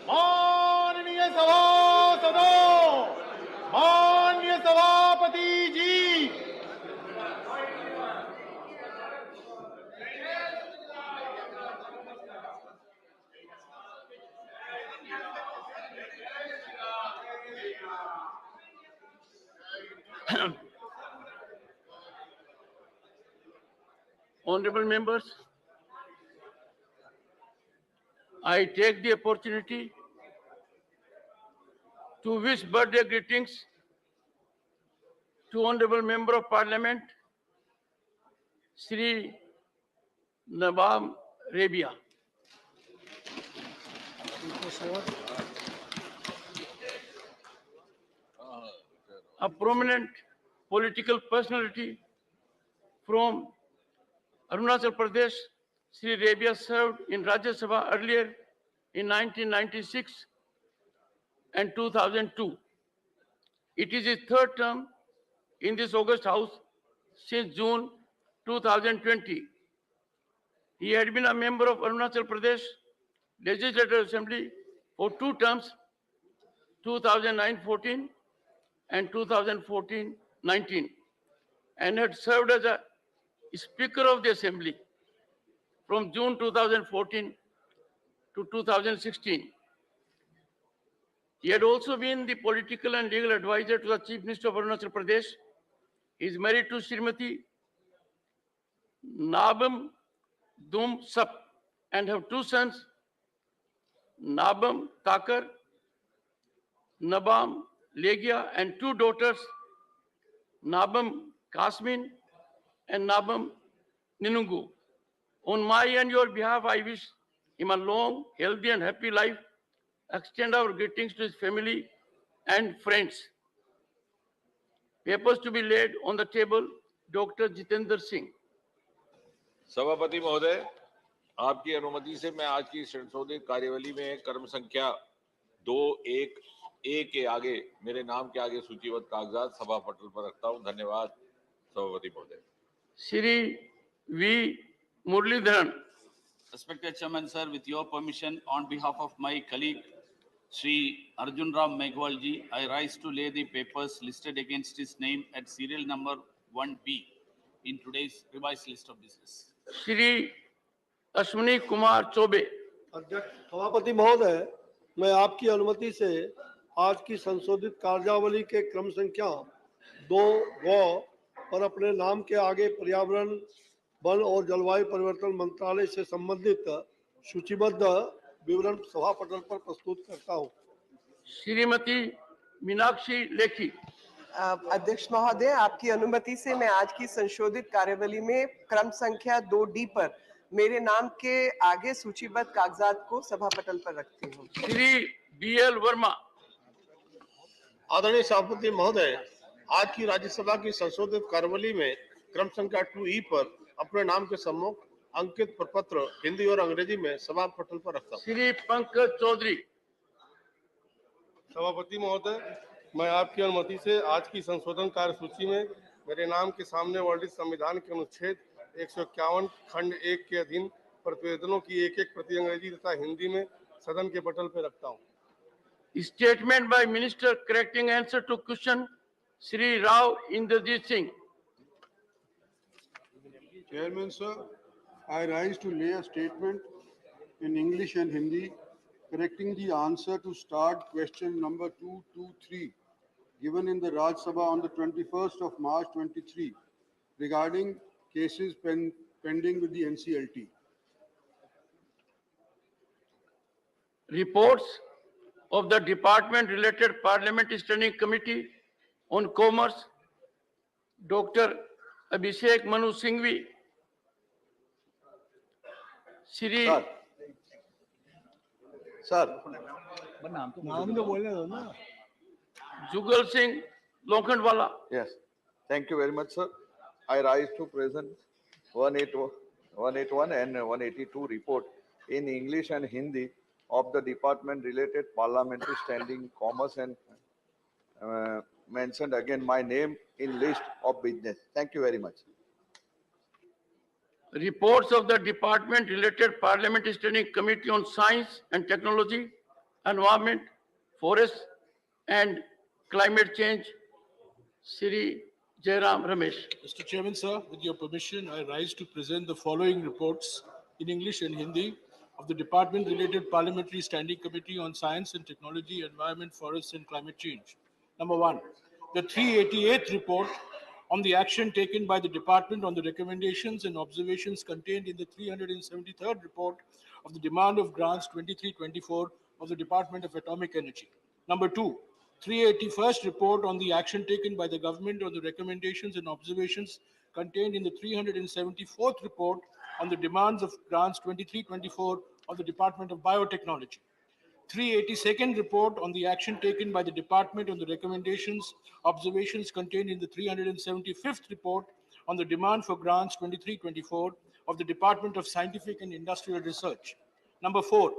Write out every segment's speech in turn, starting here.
माननीय सभासदों, माननीय सभापति जी, honorable members, I take the opportunity to wish birthday greetings to Honorable Member of Parliament, Sri Nawab Rabia. A prominent political personality from Arunachal Pradesh, Sri Rabia served in Rajya Sabha earlier in 1996 and 2002. It is his third term in this August House since June 2020. He had been a member of Arunachal Pradesh Legislative Assembly for two terms, 2009-14 and 2014-19, and had served as a Speaker of the Assembly from June 2014 to 2016. He had also been the political and legal advisor to the Chief Minister of Arunachal Pradesh. He is married to Srimati Nabam Dum Sap and have two sons, Nabam Takar, Nabam Legia, and two daughters, Nabam Kasmin and Nabam Ninungu. On my and your behalf, I wish him a long, healthy, and happy life. Extend our greetings to his family and friends. Papers to be laid on the table, Dr. Jitendra Singh. सभापति महोदय, आपकी अनुमति से मैं आज की संशोधित कार्यवली में क्रम संख्या 2(1)(a) के आगे मेरे नाम के आगे सूचीबद्ध कागजात सभा पटल पर रखता हूं। धन्यवाद सभापति महोदय। Shri V. Muralidharan. Respected Chairman, sir, with your permission, on behalf of my colleague, Sri Arjun Ram Meghwal ji, I rise to lay the papers listed against his name at serial number 1B in today's revised list of business. Shri Ashwini Kumar Choubey. अध्यक्ष सभापति महोदय, मैं आपकी अनुमति से आज की संशोधित कार्यावली के क्रम संख्या 2 पर अपने नाम के आगे पर्यावरण, वन और जलवायु परिवर्तन मंत्रालय से संबंधित सूचीबद्ध विवरण सभा पटल पर प्रस्तुत करता हूं। श्रीमती मीनाक्षी लेखी। अध्यक्ष महोदय, आपकी अनुमति से मैं आज की संशोधित कार्यवली में क्रम संख्या 2D पर मेरे नाम के आगे सूचीबद्ध कागजात को सभा पटल पर रखती हूँ। श्री BL वर्मा। आदरणीय सभापति महोदय, आज की राज्यसभा की संशोधित कार्यवली में क्रम संख्या 2E पर अपने नाम के सम्मुख अंकित प्रपत्र हिंदी और अंग्रेजी में सभा पटल पर रखता हूँ। श्री पंकज चौधरी। सभापति महोदय, मैं आपकी अनुमति से आज की संशोधन कार्य सूची में मेरे नाम के सामने वर्णित संविधान के अनुच्छेद 151 खंड 1 के अधीन प्रतिवेदनों की एक प्रति अंग्रेजी तथा हिंदी में सदन के पटल पर रखता हूँ। Statement by Minister correcting answer to question, Shri Rao Indrajit Singh. Chairman sir, I rise to lay a statement in English and Hindi correcting the answer to start question number 223 given in the Rajya Sabha on the 21st of March 23 regarding cases pending with the NCLT. Reports of the department related Parliamentary Standing Committee on Commerce, Dr. Abhishek Manu Singhvi, Shri Jugal Singh Lokhandwala. Yes, thank you very much, sir. I rise to present 181 and 182 report in English and Hindi of the department related parliamentary standing commerce and mentioned again my name in list of business. Thank you very much. Reports of the department related Parliamentary Standing Committee on Science and Technology, Environment, Forest and Climate Change, Shri Jairam Ramesh. Mr. Chairman, sir, with your permission, I rise to present the following reports in English and Hindi of the Department related Parliamentary Standing Committee on Science and Technology, Environment, Forests and Climate Change. Number 1, the 388th report on the action taken by the department on the recommendations and observations contained in the 373rd report of the demand of grants 2324 of the Department of Atomic Energy. Number 2, 381st report on the action taken by the government on the recommendations and observations contained in the 374th report on the demands of grants 2324 of the Department of Biotechnology. 382nd report on the action taken by the department on the recommendations, observations contained in the 375th report on the demand for grants 2324 of the Department of Scientific and Industrial Research. Number 4,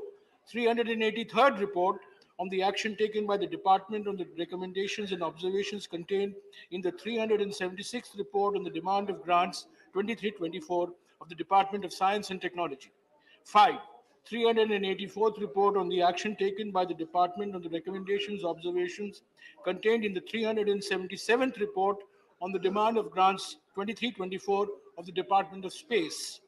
383rd report on the action taken by the department on the recommendations and observations contained in the 376th report on the demand of grants 2324 of the Department of Science and Technology. 5, 384th report on the action taken by the department on the recommendations, observations contained in the 377th report on the demand of grants 2324 of the Department of Space.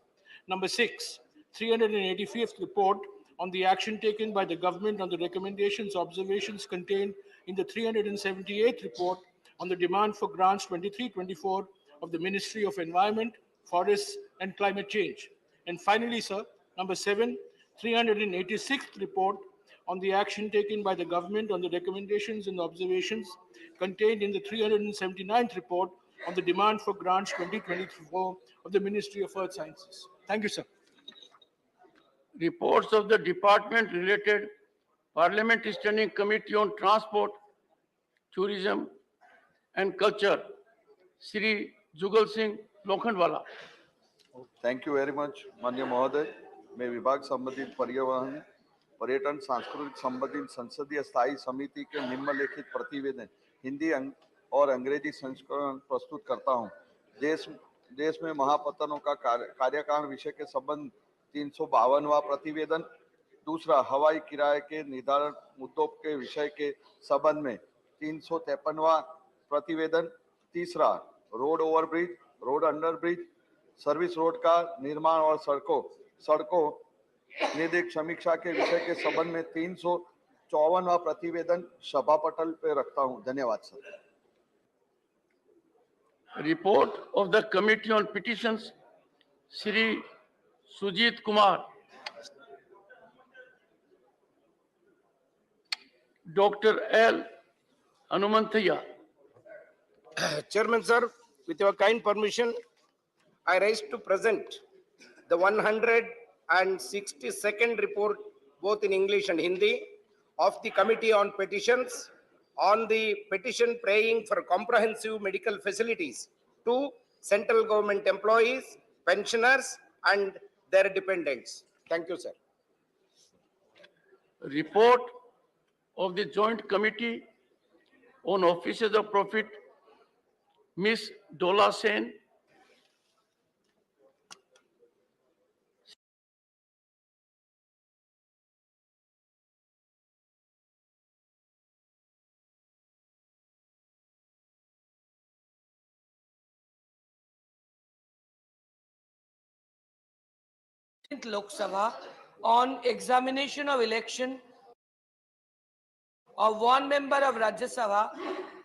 Number 6, 385th report on the action taken by the government on the recommendations, observations contained in the 378th report on the demand for grants 2324 of the Ministry of Environment, Forests and Climate Change. And finally, sir, number 7, 386th report on the action taken by the government on the recommendations and observations contained in the 379th report on the demand for grants 2024 of the Ministry of Earth Sciences. Thank you, sir. Reports of the department related Parliamentary Standing Committee on Transport, Tourism and Culture, Shri Jugal Singh Lokhandwala. Thank you very much, माननीय महोदय. मैं विभाग संबंधित परिवहन, पर्यटन, सांस्कृतिक संबंधित संसदीय स्थायी समिति के निम्नलिखित प्रतिवेदन हिंदी और अंग्रेजी संस्करण प्रस्तुत करता हूं. देश में महापत्तनों का कार्यकारण विषय के संबंध 352वां प्रतिवेदन. दूसरा, हवाई किराए के निर्धारण मुद्दों के विषय के संबंध में 353वां प्रतिवेदन. तीसरा, road overbridge, road underbridge, service road का निर्माण और सड़कों सड़कों निधिक समीक्षा के विषय के संबंध में 354वां प्रतिवेदन सभा पटल पे रखता हूं। धन्यवाद sir. Report of the Committee on Petitions, Shri Sujit Kumar. Dr. L. Hanumanthaya. Chairman sir, with your kind permission, I rise to present the 162nd report, both in English and Hindi, of the Committee on Petitions on the petition praying for comprehensive medical facilities to central government employees, pensioners, and their dependents. Thank you, sir. Report of the Joint Committee on Offices of Profit, Ms. Dola Sen. Lok Sabha on examination of election of one member of Rajya Sabha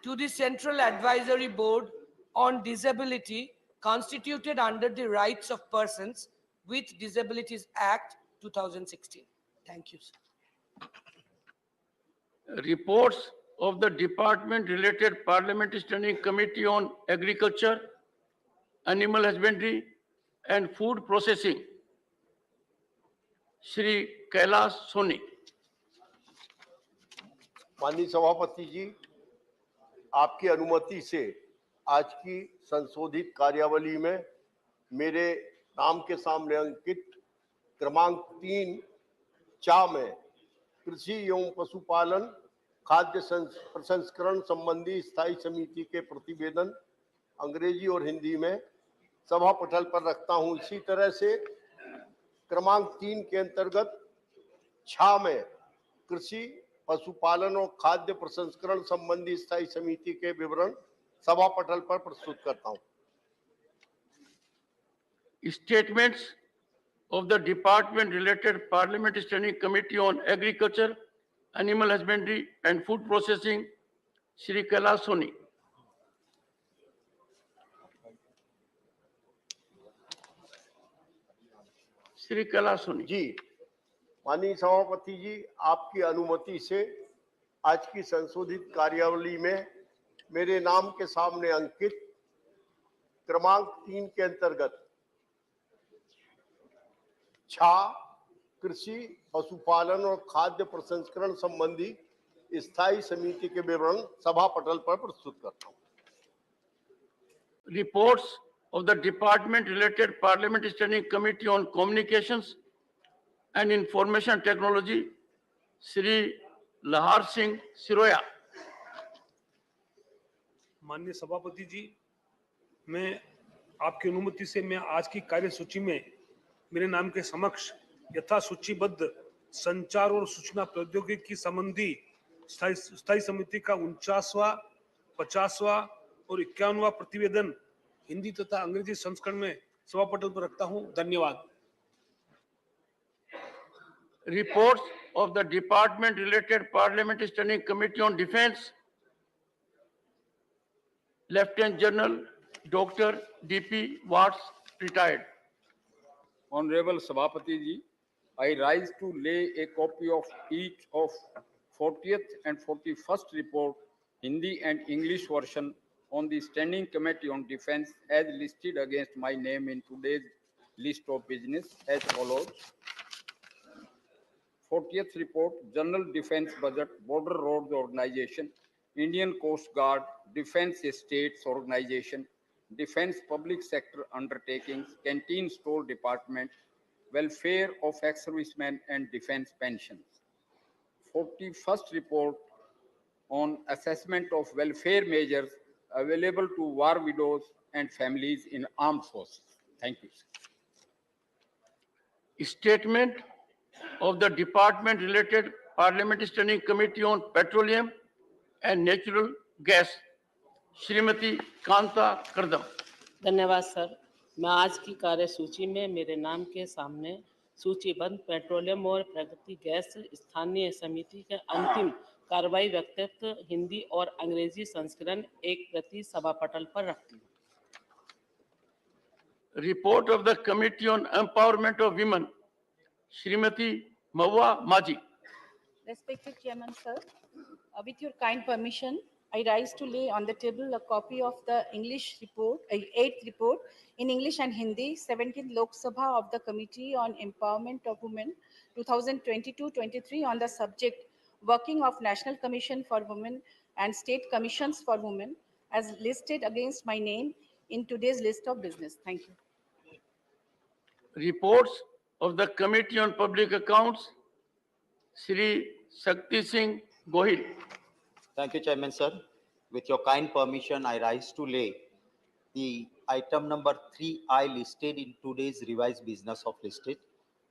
to the Central Advisory Board on Disability constituted under the Rights of Persons with Disabilities Act 2016. Thank you, sir. Reports of the Department-related Parliamentary Standing Committee on Agriculture, Animal Husbandry and Food Processing, Shri Kailash Soni. माननीय सभापति जी, आपकी अनुमति से आज की संशोधित कार्यावली में मेरे नाम के सामने अंकित क्रमांक 3 चा में कृषि एवं पशुपालन खाद्य प्रसंस्करण संबंधी स्थायी समिति के प्रतिवेदन अंग्रेजी और हिंदी में सभा पटल पर रखता हूं। इसी तरह से क्रमांक 3 के अंतर्गत छा में कृषि पशुपालन और खाद्य प्रसंस्करण संबंधी स्थायी समिति के विवरण सभा पटल पर प्रस्तुत करता हूं। Statements of the Department-related Parliamentary Standing Committee on Agriculture, Animal Husbandry and Food Processing, Shri Kailash Soni. Shri Kailash Soni. जी, माननीय सभापति जी, आपकी अनुमति से आज की संशोधित कार्यावली में मेरे नाम के सामने अंकित क्रमांक 3 के अंतर्गत छा कृषि पशुपालन और खाद्य प्रसंस्करण संबंधी स्थायी समिति के विवरण सभा पटल पर प्रस्तुत करता हूं। Reports of the Department-related Parliamentary Standing Committee on Communications and Information Technology, Shri Lahar Singh Siroya. माननीय सभापति जी, मैं आपकी अनुमति से मैं आज की कार्यसूची में मेरे नाम के समक्ष यथा सूचीबद्ध संचार और सूचना प्रौद्योगिकी संबंधी स्थायी समिति का 49वां, 50वां और 51वां प्रतिवेदन हिंदी तथा अंग्रेजी संस्करण में सभा पटल पर रखता हूं। धन्यवाद। Reports of the Department-related Parliamentary Standing Committee on Defense, Lieutenant General Dr. D.P. Watts, retired. Honorable Sabhapati ji, I rise to lay a copy of each of 40th and 41st report, Hindi and English version on the Standing Committee on Defense as listed against my name in today's list of business as follows. 40th report, General Defense Budget, Border Roads Organization, Indian Coast Guard, Defense Estates Organization, Defense Public Sector Undertakings, Canteen Store Department, Welfare of Ex-Servicemen and Defense Pensions. 41st report on assessment of welfare measures available to war widows and families in armed forces. Thank you. Statement of the Department-related Parliamentary Standing Committee on Petroleum and Natural Gas, Shrimati Kanta करदम। धन्यवाद sir. मैं आज की कार्यसूची में मेरे नाम के सामने सूचीबद्ध पेट्रोलियम और प्राकृतिक गैस स्थानीय समिति के अंतिम कार्रवाई व्यक्तिगत हिंदी और अंग्रेजी संस्करण एक प्रति सभा पटल पर रखती हूँ। Report of the Committee on Empowerment of Women, Srimati Mawa Maji. Respected Chairman, sir, with your kind permission, I rise to lay on the table a copy of the English report, 8th report in English and Hindi, 17th Lok Sabha of the Committee on Empowerment of Women, 2022-23 on the subject Working of National Commission for Women and State Commissions for Women, as listed against my name in today's list of business. Thank you. Reports of the Committee on Public Accounts, Shri Shakti Singh Gohil. Thank you, Chairman, sir. With your kind permission, I rise to lay the item number 3I listed in today's revised business of listed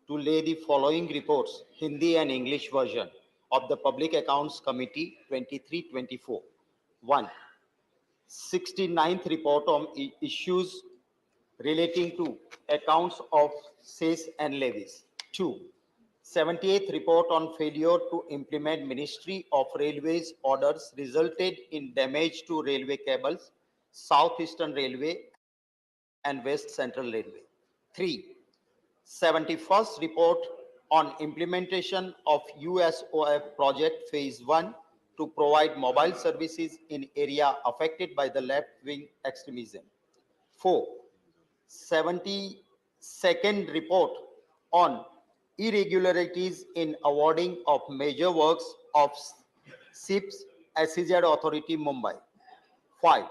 to lay the following reports, Hindi and English version of the Public Accounts Committee 23-24. 1. 69th report on issues relating to accounts of cess and levies. 2. 78th report on failure to implement Ministry of Railways orders resulted in damage to railway cables, Southeastern Railway and West Central Railway. 3. 71st report on implementation of USOF project phase 1 to provide mobile services in area affected by the left-wing extremism. 4. 72nd report on irregularities in awarding of major works of SIPS SEZ Authority Mumbai. 5.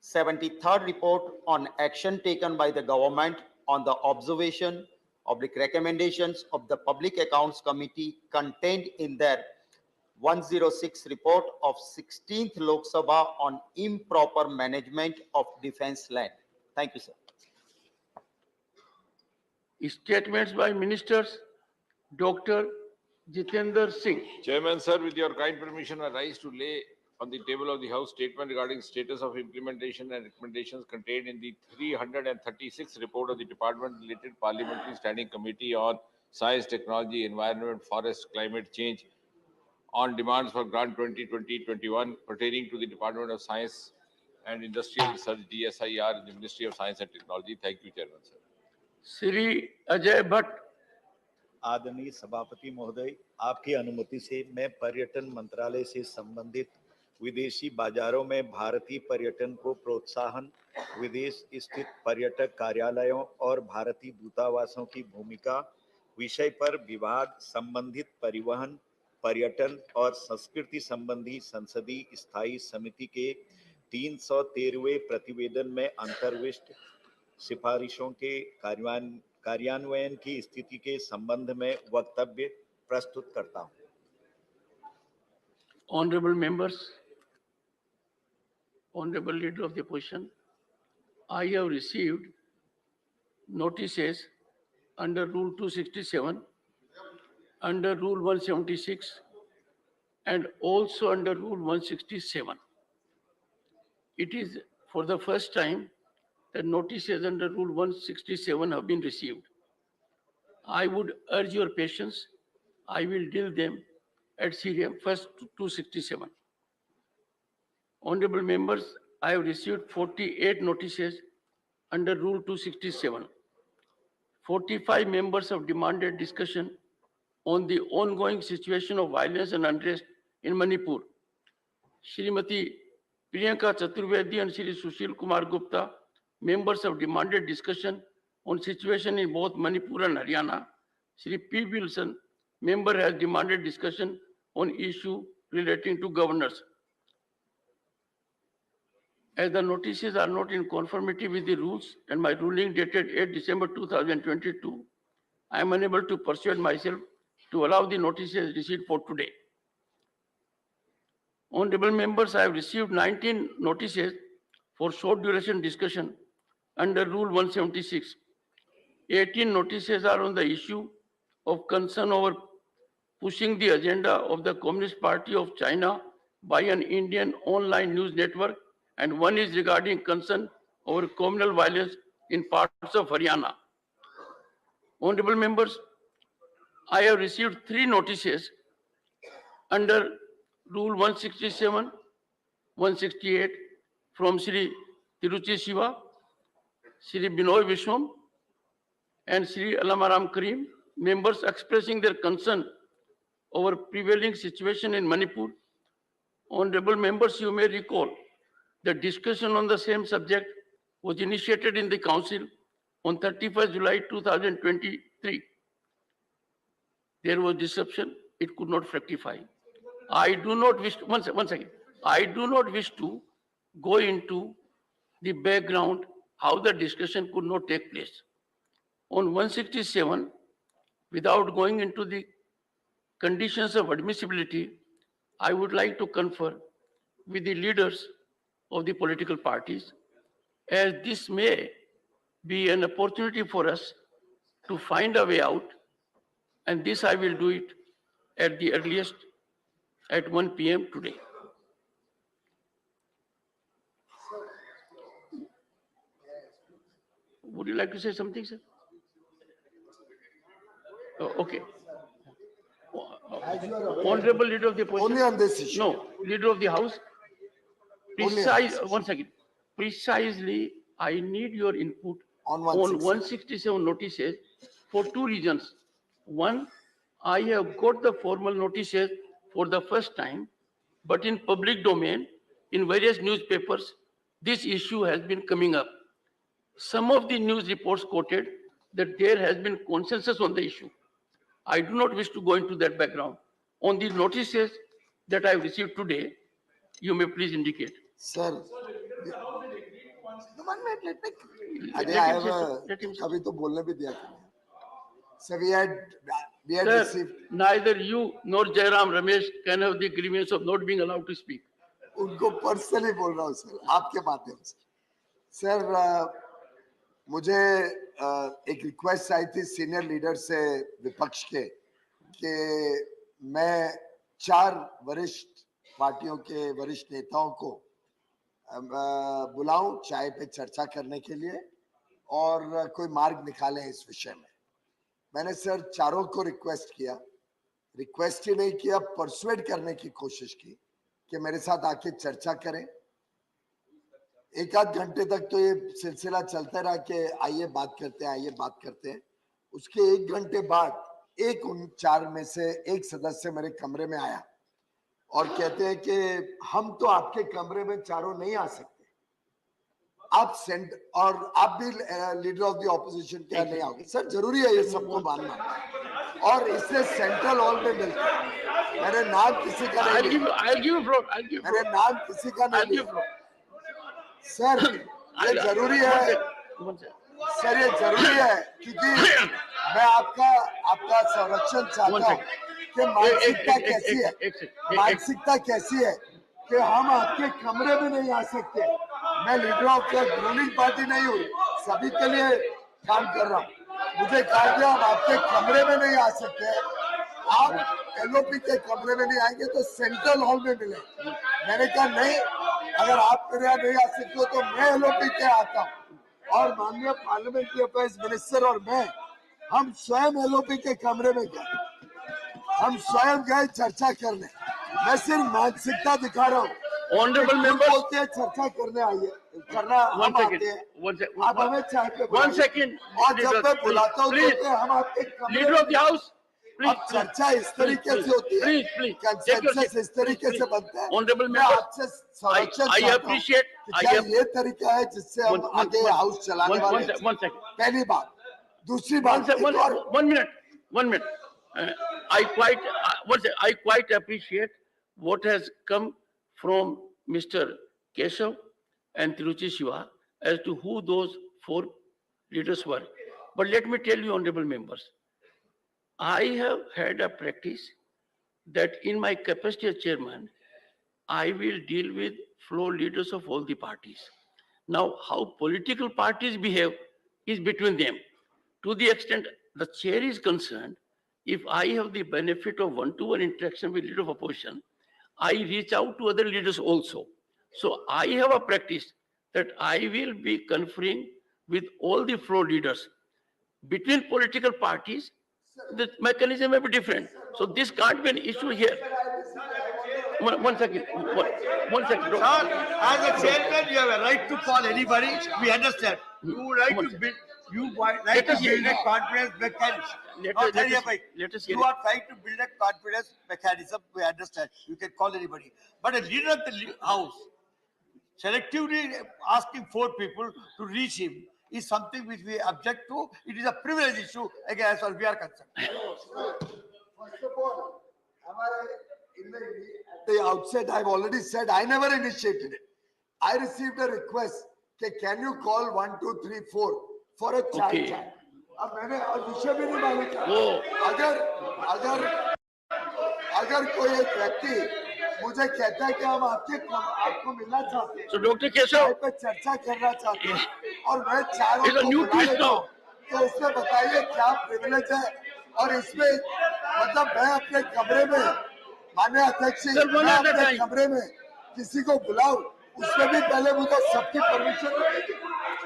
73rd report on action taken by the government on the observation of the recommendations of the Public Accounts Committee contained in their 106 report of 16th Lok Sabha on improper management of defense land. Thank you, sir. Statements by Ministers, Dr. Jitendra Singh. Chairman, sir, with your kind permission, I rise to lay on the table of the House statement regarding status of implementation and recommendations contained in the 336th report of the Department-related Parliamentary Standing Committee on Science, Technology, Environment, Forest, Climate Change on demands for Grant 2020-21 pertaining to the Department of Science and Industrial Research DSIR in the Ministry of Science and Technology. Thank you, Chairman, sir. Shri Ajay Bhatt. आदरणीय सभापति महोदय, आपकी अनुमति से मैं पर्यटन मंत्रालय से संबंधित विदेशी बाजारों में भारतीय पर्यटन को प्रोत्साहन, विदेश स्थित पर्यटक कार्यालयों और भारतीय दूतावासों की भूमिका विषय पर विभाग संबंधित परिवहन, पर्यटन और संस्कृति संबंधी संसदीय स्थायी समिति के 313वें प्रतिवेदन में अंतर्विष्ट सिफारिशों के कार्यान्वयन की स्थिति के संबंध में वक्तव्य प्रस्तुत करता हूं। Honorable members, Honorable Leader of the Opposition, I have received notices under Rule 267, under Rule 176, and also under Rule 167. It is for the first time that notices under Rule 167 have been received. I would urge your patience. I will deal them at seriam first 267. Honorable members, I have received 48 notices under Rule 267. 45 members have demanded discussion on the ongoing situation of violence and unrest in Manipur. Srimati Priyanka Chaturvedi and Shri Sushil Kumar Gupta, members have demanded discussion on situation in both Manipur and Haryana. Shri P. Wilson, member, has demanded discussion on issue relating to governors. As the notices are not in conformity with the rules and my ruling dated 8 December 2022, I am unable to persuade myself to allow the notices received for today. Honorable members, I have received 19 notices for short duration discussion under Rule 176. 18 notices are on the issue of concern over pushing the agenda of the Communist Party of China by an Indian online news network, and one is regarding concern over communal violence in parts of Haryana. Honorable members, I have received 3 notices under Rule 167, 168 from Sri Tiruchi Shiva, Sri Binoy Vishwam, and Sri Alamaram Karim, members expressing their concern over prevailing situation in Manipur. Honorable members, you may recall the discussion on the same subject was initiated in the Council on 31st July 2023. There was disruption, it could not fructify. I do not wish to, one second. I do not wish to go into the background how the discussion could not take place. On 167, without going into the conditions of admissibility, I would like to confer with the leaders of the political parties, as this may be an opportunity for us to find a way out, and this I will do it at the earliest at 1 p.m. today. Would you like to say something, sir? Okay. Honorable Leader of the Opposition. Only on this issue. No, Leader of the House. One second. Precisely, I need your input On on 167. 167 notices for 2 reasons. One, I have got the formal notices for the first time, but in public domain, in various newspapers, this issue has been coming up. Some of the news reports quoted that there has been consensus on the issue. I do not wish to go into that background. On the notices that I have received today, you may please indicate. Sir, one minute, let me. Let Ajay, I him have say a. so. Let him say so. अभी तो बोलने भी दिया कि नहीं. So we had Sir, received. neither you nor Jairam Ramesh can have the grievance of not being allowed to speak. उनको personally बोल रहा हूँ सर, आपके माध्यम से. सर, मुझे एक रिक्वेस्ट आई थी सीनियर लीडर से विपक्ष के कि मैं 4 वरिष्ठ पार्टियों के वरिष्ठ नेताओं को बुलाऊं चाय पे चर्चा करने के लिए और कोई मार्ग निकालें इस विषय में. मैंने सर चारों को रिक्वेस्ट किया, रिक्वेस्ट ही नहीं किया, परसुएड करने की कोशिश की कि मेरे साथ आके चर्चा करें. 1-8 घंटे तक तो ये सिलसिला चलता रहा कि आइए बात करते हैं, आइए बात करते हैं. उसके 1 घंटे बाद एक उन 4 में से एक सदस्य मेरे कमरे में आया और कहते हैं कि हम तो आपके कमरे में चारों नहीं आ सकते, आप सेंट और आप भी लीडर ऑफ द ऑपोजिशन क्या नहीं आओगे. सर जरूरी है ये सबको मानना, और इससे सेंट्रल हॉल में मिलकर मेरे नाम किसी का नहीं लिया, मेरे नाम किसी का नहीं लिया. सर ये जरूरी है, सर ये जरूरी है क्योंकि मैं आपका संरक्षण चाहता हूँ कि मानसिकता कैसी है, मानसिकता कैसी है कि हम आपके कमरे में नहीं आ सकते. मैं leader of the ruling party नहीं हूँ, सभी के लिए काम कर रहा हूँ. मुझे कहा गया हम आपके कमरे में नहीं आ सकते, आप एलओपी के कमरे में नहीं आएंगे तो सेंट्रल हॉल में मिले. मैंने कहा नहीं, अगर आप मेरे यहाँ नहीं आ सकते हो तो मैं एलओपी के आता हूँ. और माननीय पार्लियामेंट्री अफेयर्स मिनिस्टर और मैं, हम स्वयं एलओपी के कमरे में गए, हम स्वयं गए चर्चा करने. मैं सिर्फ मानसिकता दिखा रहा हूँ. Honorable members, बोलते हैं चर्चा करने आइए, करना हम आते हैं, आप हमें चाय पे one second. और जब मैं बुलाता हूँ तो हम आपके कमरे Leader of the House, अब चर्चा इस तरीके से होती है, कंसेंसस इस तरीके से बनता है. Honorable मैं members, आपसे संरक्षण I चाहता हूँ appreciate. कि क्या ये तरीका है जिससे हम आगे हाउस चलाने वाले हैं. One second. पहली बात. दूसरी बात, one minute. I quite appreciate what has come from Mr. Keshav and Tiruchi Shiva as to who those 4 leaders were. But let me tell you, honorable members, I have had a practice that in my capacity as chairman, I will deal with floor leaders of all the parties. Now, how political parties behave is between them. To the extent the chair is concerned, if I have the benefit of one-to-one interaction with leader of opposition, I reach out to other leaders also. So I have a practice that I will be conferring with all the floor leaders. Between political parties, The mechanism may be different. So this can't be an issue here. One second. One second. Sir, as a chairman, you have a right to call anybody. We understand. You would like to build. You would like to build a confidence mechanism. You are trying to build a confidence mechanism. We understand. You can call anybody. But a leader of the house selectively asking 4 people to reach him is something which we object to. It is a privilege issue, again, as far as we are concerned. First of all, at the outset, I've already said I never initiated it. I received a request. Can you call 1, 2, 3, 4 for a chai? अब मैंने विषय भी नहीं मालूम था. अगर कोई एक व्यक्ति मुझे कहता है कि हम आपको मिलना चाहते हैं, So Dr. Keshav, पे चर्चा करना चाहते हैं और मैं चारों को बुला लेता हूं, तो उसमें बताइए क्या प्रिविलेज है. और इसमें मतलब मैं अपने कमरे में, माननीय अध्यक्ष जी, मैं अपने कमरे में किसी को बुलाऊं, उसमें भी पहले मुझे सबकी परमिशन,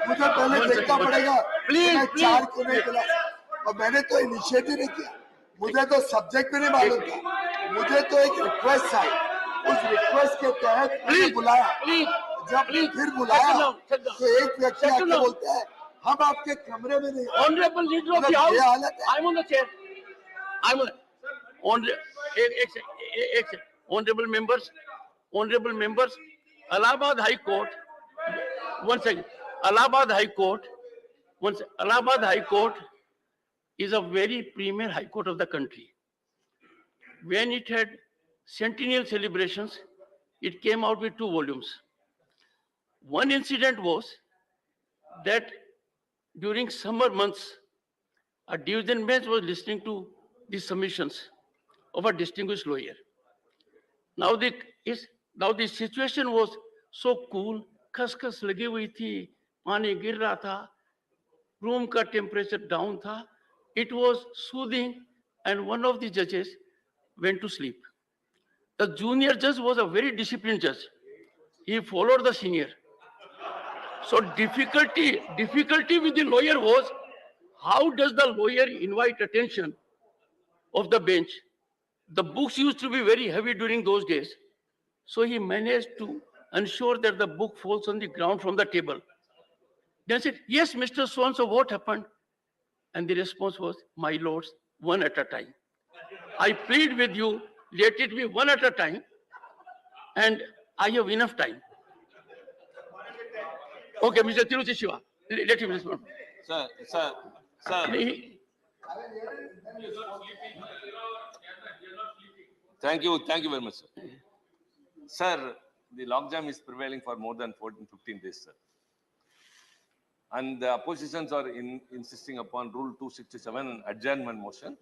मुझे पहले देखना पड़ेगा मैं 4 को नहीं बुला. और मैंने तो इनिशिएटिव नहीं किया, मुझे तो सब्जेक्ट भी नहीं मालूम था. मुझे तो एक रिक्वेस्ट आई, उस रिक्वेस्ट के तहत मैंने बुलाया. जब फिर बुलाया तो एक व्यक्ति आके बोलता है हम आपके कमरे में नहीं. Honorable leader of the house, I'm on the chair. Honorable members, Allahabad High Court. One second. Allahabad High Court is a very premier high court of the country. When it had centennial celebrations, it came out with 2 volumes. One incident was that during summer months, a division bench was listening to the submissions of a distinguished lawyer. Now the situation was so cool, खसखस लगी हुई थी, पानी गिर रहा था, room का temperature down था. It was soothing, and one of the judges went to sleep. The junior judge was a very disciplined judge. He followed the senior. So difficulty with the lawyer was, how does the lawyer invite attention of the bench? The books used to be very heavy during those days. So he managed to ensure that the book falls on the ground from the table. Then I said, yes, Mr. So-and-so, what happened? And the response was, my lords, one at a time. I plead with you, let it be one at a time, and I have enough time. Okay, Mr. Tiruchi Shiva, let him respond. Sir. Thank you very much, sir. Sir, the logjam is prevailing for more than 14-15 days, sir. And the oppositions are insisting upon Rule 267 adjournment motion.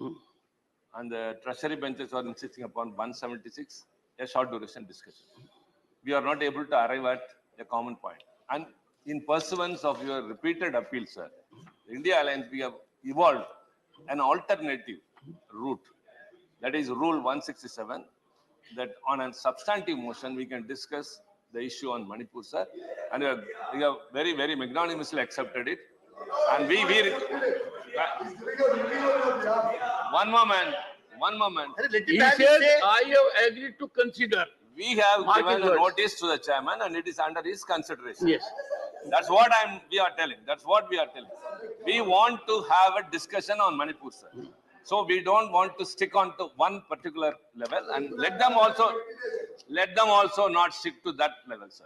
And the treasury benches are insisting upon 176, a short duration discussion. We are not able to arrive at a common point. And in pursuance of your repeated appeals, sir, the India Alliance, we have evolved an alternative route. That is Rule 167, that on a substantive motion, we can discuss the issue on Manipur, sir. And we have very, very magnanimously accepted it. And one moment. He says, I have agreed to consider. We have given a notice to the chairman and it is under his consideration. Yes. That's what we are telling. We want to have a discussion on Manipur, sir. So we don't want to stick on to one particular level, and let them also not stick to that level, sir.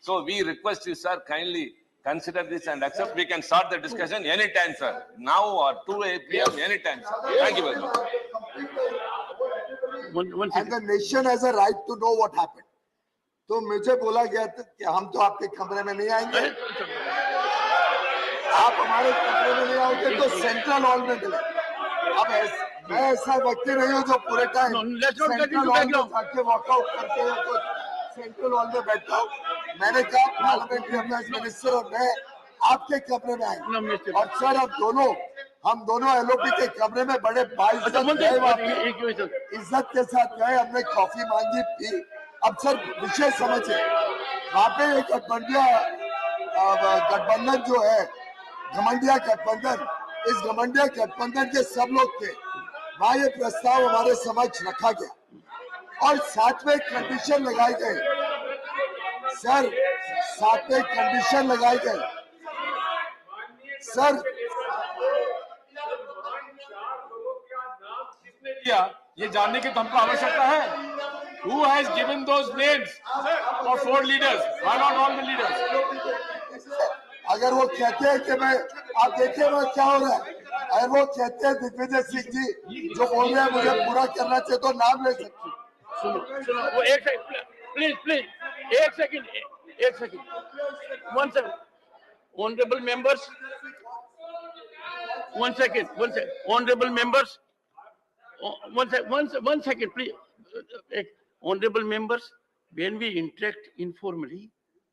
So we request you, sir, kindly consider this and accept. We can start the discussion anytime, sir. Now or 2 p.m. anytime, sir. Thank you very much. And the nation has a right to know what happened. तो मुझे बोला गया था कि हम तो आपके कमरे में नहीं आएंगे, आप हमारे कमरे में नहीं आओगे तो सेंट्रल हॉल में मिले. अब मैं ऐसा व्यक्ति नहीं हूँ जो पूरे टाइम सेंट्रल हॉल में जाके वॉकआउट करते हैं तो सेंट्रल हॉल में बैठता हूँ. मैंने कहा पार्लियामेंट्री अफेयर्स मिनिस्टर और मैं आपके कमरे में आए, और सर हम दोनों एलओपी के कमरे में बड़े इज्जत के साथ गए, हमने कॉफी मांगी, पी. अब सर विषय समझे, वहां पे एक गठबंधन जो है, घमंडिया गठबंधन, इस घमंडिया गठबंधन के सब लोग थे. वहाँ ये प्रस्ताव हमारे समक्ष रखा गया और साथ में कंडीशन लगाई गई। सर, साथ में कंडीशन लगाई गई। सर, ये जानने की तो हमको आवश्यकता है। Who has given those names of 4 leaders? Why not all the leaders? अगर वो कहते हैं कि मैं, आप देखिए वहाँ क्या हो रहा है, अगर वो कहते हैं दिग्विजय सिंह जी जो बोल रहे हैं मुझे पूरा करना चाहिए तो नाम ले सकते। सुनो वो एक सेकंड प्लीज एक second one second honourable members one second honorable members one second please honorable members, when we interact informally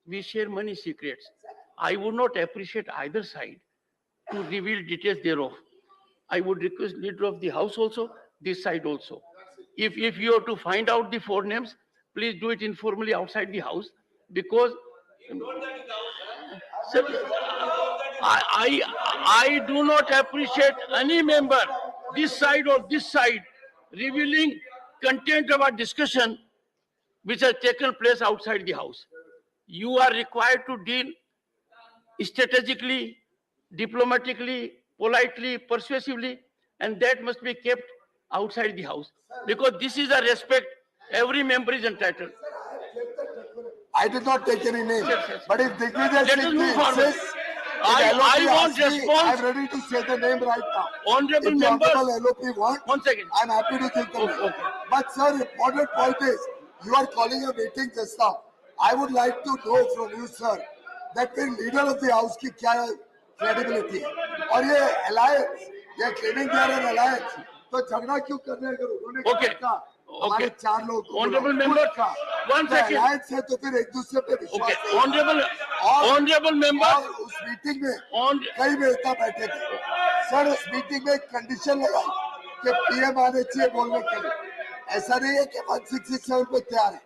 we share many secrets. I would not appreciate either side to reveal details thereof. I would request leader of the house also, this side also. If you have to find out the 4 names, please do it informally outside the house, because sir, I do not appreciate any member, this side or this side, revealing content of our discussion which has taken place outside the house. You are required to deal strategically, diplomatically, politely, persuasively, and that must be kept outside the house, because this is a respect every member is entitled. I did not take any name, but if Digvijay Singh insists, I want response. I'm ready to say the name right now. Honorable if members, the Honorable LOP wants, one second. I'm happy to give the name. But sir, important point is, you are calling a meeting just now. I would like to know from you, sir, that the leader of the house की क्या credibility है, और ये alliance, ये claiming they are an alliance, तो झगड़ा क्यों कर रहे हैं अगर उन्होंने कहा हमारे 4 लोग Honorable member, one second. alliance है तो फिर एक दूसरे पे विश्वास honorable member, और उस मीटिंग में कई नेता बैठे थे सर, उस मीटिंग में कंडीशन लगाई कि पीएम आने चाहिए बोलने के लिए। ऐसा नहीं है कि 167 पे तैयार है,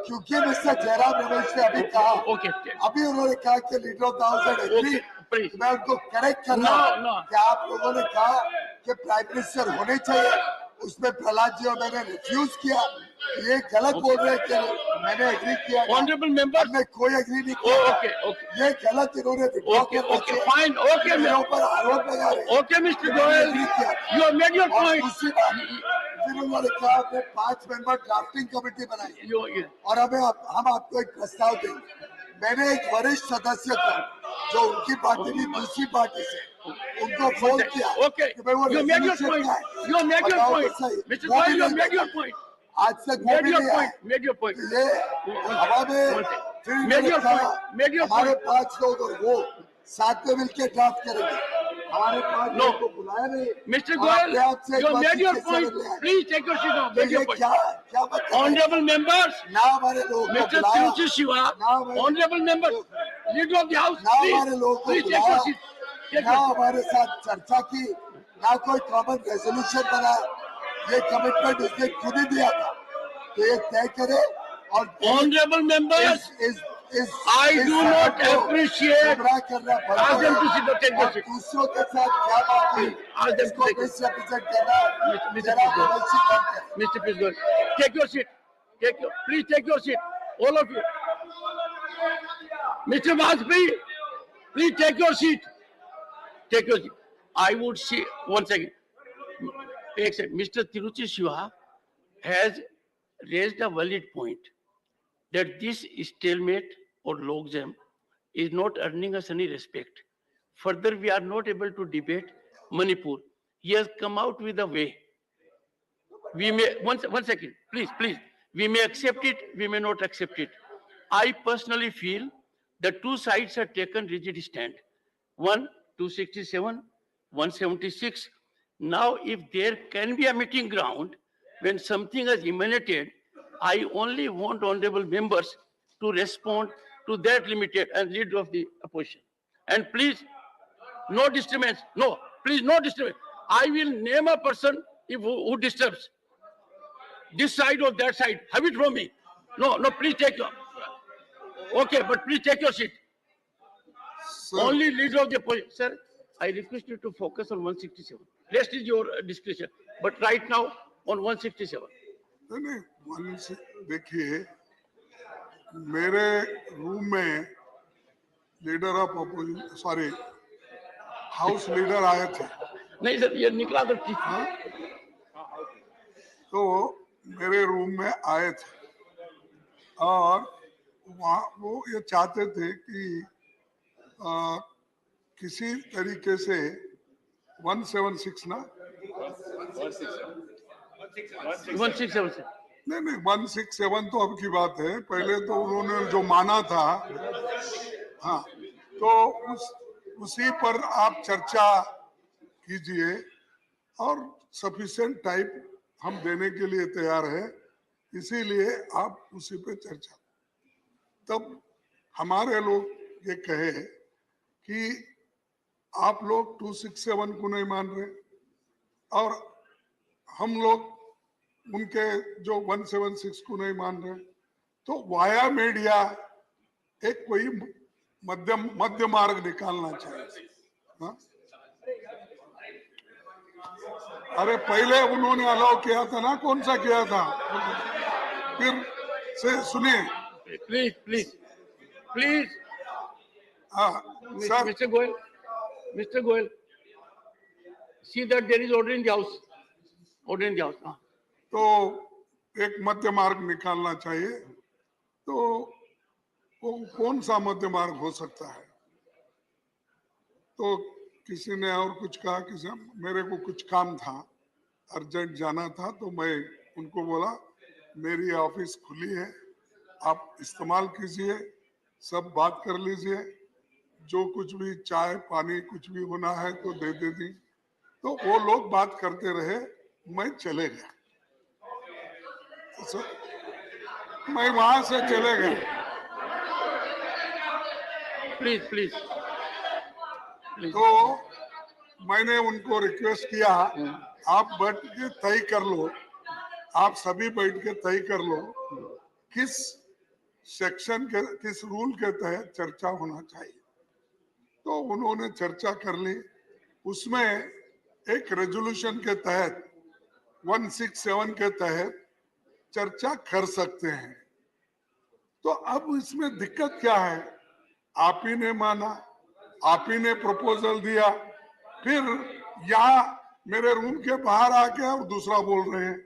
क्योंकि मिस्टर जयराम रमेश ने अभी कहा, अभी उन्होंने कहा कि leader of the house had agreed, मैं उनको करेक्ट कर रहा हूं कि आप लोगों ने कहा कि प्राइम मिनिस्टर होने चाहिए, उसमें प्रहलाद जी और मैंने रिफ्यूज किया। ये गलत बोल रहे हैं कि मैंने एग्री किया। Honorable members, हमने कोई एग्री नहीं किया। ये गलत इन्होंने fine, okay, मेरे ऊपर आरोप लगा रहे हैं। Okay, Mr. Goel, you have made your point. फिर उन्होंने कहा आपने 5 मेंबर ड्राफ्टिंग कमेटी बनाई और हम आपको एक प्रस्ताव देंगे। मैंने एक वरिष्ठ सदस्य को जो उनकी पार्टी की दूसरी पार्टी से उनको फोन किया। Okay, you made your point. You made your point. Mr. Goel, you made your point. आज तक वो भी नहीं आया। Made your point. ये हवा में फिर हमारे 5 लोग और वो साथ में मिलकर ड्राफ्ट करेंगे। हमारे 5 लोगों को बुलाया नहीं। Mr. Goel, you made your point. Please take your seat now. Make your point. Honorable members, Mr. Tiruchi Shiva, honorable members, leader of the house, please take your seat. ना हमारे साथ चर्चा की, ना कोई कॉमन रेजोल्यूशन बना, ये commitment उसने खुद ही दिया था, तो ये तय करे। और honorable members, I do not appreciate. Ask them to sit down, take your seat. दूसरों के साथ क्या बात हुई, इसको मिसरिप्रेजेंट करना, Mr. President, take your seat. Please take your seat, all of you. Mr. Vajpayee, please take your seat. Take your seat. I would say, one second. Mr. Tiruchi Shiva has raised a valid point that this stalemate or logjam is not earning us any respect. Further, we are not able to debate Manipur. He has come out with a way. We may, one second, please. We may accept it, we may not accept it. I personally feel the 2 sides have taken rigid stand. One, 267, 176. Now, if there can be a meeting ground when something has emanated, I only want honorable members to respond to that limited and leader of the opposition. And please, no disturbance. No, please, no disturbance. I will name a person who disturbs this side or that side. Have it from me. No, please take your. Okay, but please take your seat. Only leader of the opposition. Sir, I request you to focus on 167. Rest is your discretion. but right now on 167. नहीं, देखिए मेरे room में leader of opposition, sorry house leader आए थे। नहीं sir, ये निकला तो ठीक। हाँ? तो मेरे रूम में आए थे और वहाँ वो ये चाहते थे कि किसी तरीके से 176 ना 167 नहीं 167 तो अब की बात है, पहले तो उन्होंने जो माना था, हाँ, तो उसी पर आप चर्चा कीजिए और सफिशिएंट टाइम हम देने के लिए तैयार है, इसीलिए आप उसी पे चर्चा। तब हमारे लोग ये कहे कि आप लोग 267 को नहीं मान रहे और हम लोग उनके जो 176 को नहीं मान रहे, तो वाया मीडिया एक कोई मध्य मार्ग निकालना चाहिए। हाँ? अरे पहले उन्होंने अलाउ किया था ना, कौन सा किया था? फिर से सुनिए प्लीज प्लीज प्लीज। हाँ sir, mister Goyal, see that there is order in the house. Order in the house. हाँ। तो एक मध्य मार्ग निकालना चाहिए, तो वो कौन सा मध्य मार्ग हो सकता है? तो किसी ने और कुछ कहा, किसी मेरे को कुछ काम था, अर्जेंट जाना था, तो मैं उनको बोला मेरी ऑफिस खुली है, आप इस्तेमाल कीजिए, सब बात कर लीजिए, जो कुछ भी चाय पानी कुछ भी होना है तो दे दी। तो वो लोग बात करते रहे, मैं चले गया, तो मैं वहां से चले गया। Please please. तो मैंने उनको रिक्वेस्ट किया, आप बैठ के तय कर लो, आप सभी बैठ के तय कर लो किस सेक्शन के किस रूल के तहत चर्चा होना चाहिए। तो उन्होंने चर्चा कर ली, उसमें एक रेजोल्यूशन के तहत 167 के तहत चर्चा कर सकते हैं। तो अब इसमें दिक्कत क्या है? आप ही ने माना, आप ही ने प्रपोजल दिया, फिर यहाँ मेरे रूम के बाहर आके और दूसरा बोल रहे हैं।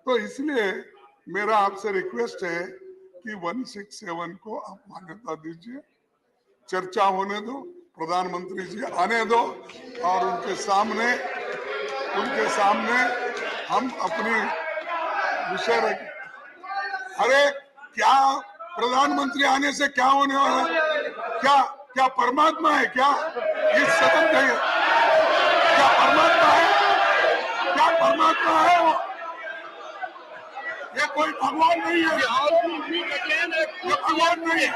तो इसलिए मेरा आपसे रिक्वेस्ट है कि 167 को आप मान्यता दीजिए, चर्चा होने दो, प्रधानमंत्री जी आने दो और उनके सामने हम अपनी विषय रख। अरे क्या प्रधानमंत्री आने से क्या होने वाला है? क्या परमात्मा है क्या? इस सदन का क्या परमात्मा है? क्या परमात्मा है वो? ये कोई भगवान नहीं है, ये भगवान नहीं है।